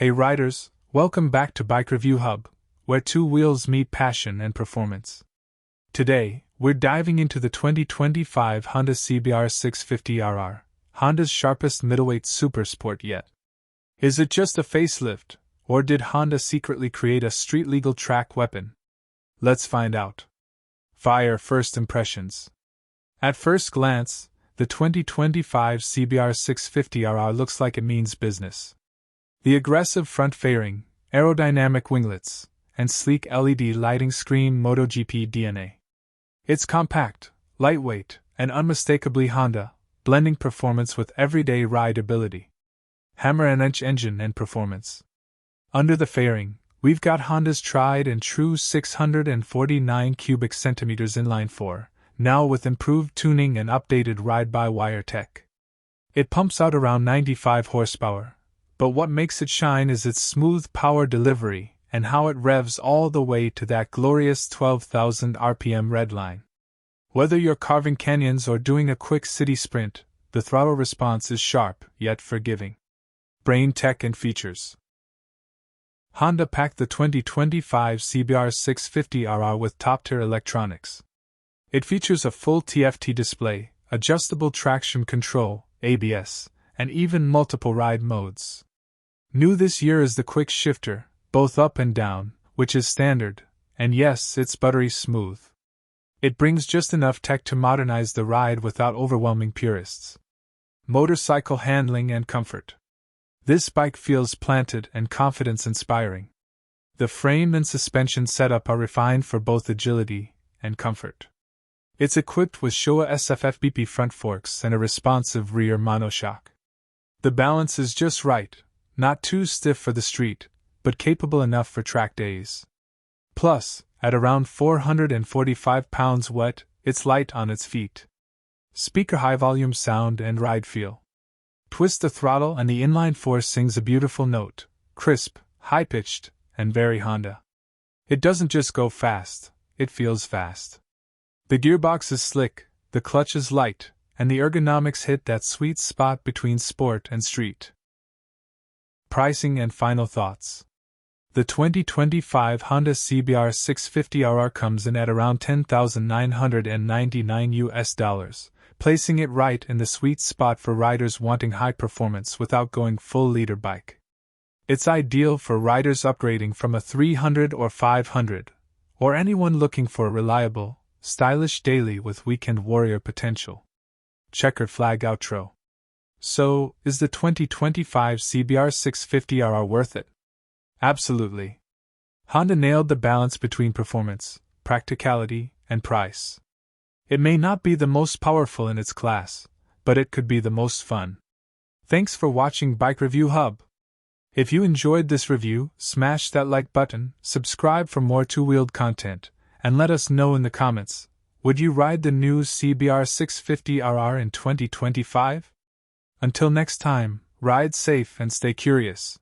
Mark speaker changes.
Speaker 1: Hey riders, welcome back to Bike Review Hub, where two wheels meet passion and performance. Today, we're diving into the 2025 Honda CBR 650RR, Honda's sharpest middleweight super sport yet. Is it just a facelift, or did Honda secretly create a street-legal track weapon? Let's find out. Fire first impressions. At first glance, the 2025 CBR 650RR looks like it means business. The aggressive front fairing, aerodynamic winglets, and sleek LED lighting scream MotoGP DNA. It's compact, lightweight, and unmistakably Honda, blending performance with everyday rideability. Hammer-and-inch engine and performance. Under the fairing, we've got Honda's tried and true 649 cubic centimeters inline 4, now with improved tuning and updated ride-by-wire tech. It pumps out around 95 horsepower, but what makes it shine is its smooth power delivery and how it revs all the way to that glorious 12,000 RPM redline. Whether you're carving canyons or doing a quick city sprint, the throttle response is sharp yet forgiving. Brain tech and features. Honda packed the 2025 CBR 650RR with top-tier electronics. It features a full TFT display, adjustable traction control, ABS, and even multiple ride modes. New this year is the quick shifter, both up and down, which is standard, and yes, it's buttery smooth. It brings just enough tech to modernize the ride without overwhelming purists. Motorcycle handling and comfort. This bike feels planted and confidence-inspiring. The frame and suspension setup are refined for both agility and comfort. It's equipped with Showa SFFBP front forks and a responsive rear monoshock. The balance is just right, not too stiff for the street, but capable enough for track days. Plus, at around 445 pounds wet, it's light on its feet. Speaker high-volume sound and ride feel. Twist the throttle and the inline 4 sings a beautiful note, crisp, high-pitched, and very Honda. It doesn't just go fast, it feels fast. The gearbox is slick, the clutch is light, and the ergonomics hit that sweet spot between sport and street. Pricing and final thoughts. The 2025 Honda CBR 650RR comes in at around $10,999, placing it right in the sweet spot for riders wanting high performance without going full leader bike. It's ideal for riders upgrading from a 300 or 500, or anyone looking for a reliable, stylish daily with weekend warrior potential. Checkered flag outro. So, is the 2025 CBR 650RR worth it? Absolutely. Honda nailed the balance between performance, practicality, and price. It may not be the most powerful in its class, but it could be the most fun. Thanks for watching Bike Review Hub. If you enjoyed this review, smash that like button, subscribe for more two-wheeled content, and let us know in the comments, would you ride the new CBR 650RR in 2025? Until next time, ride safe and stay curious.